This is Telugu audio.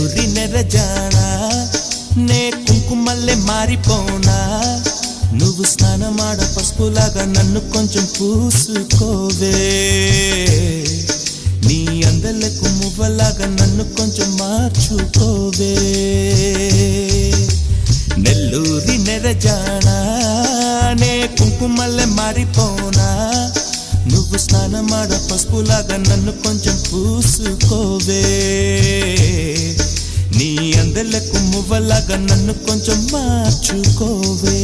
నెల్లూరి నెరజానా నే కుంకుమల్లే మారిపోనా నువ్వు స్నానమాడ పసుపులాగా నన్ను కొంచెం పూసుకోవే నీ అందలకు మువ్వలాగా నన్ను కొంచెం మార్చుకోవే నెల్లూరి నెరజానా నే కుంకుమల్లే మారిపోనా నువ్వు స్నానమాడ పసుపులాగా నన్ను కొంచెం పూసుకోవే నీ అందలకు మువ్వలాగా నన్ను కొంచెం మార్చుకోవే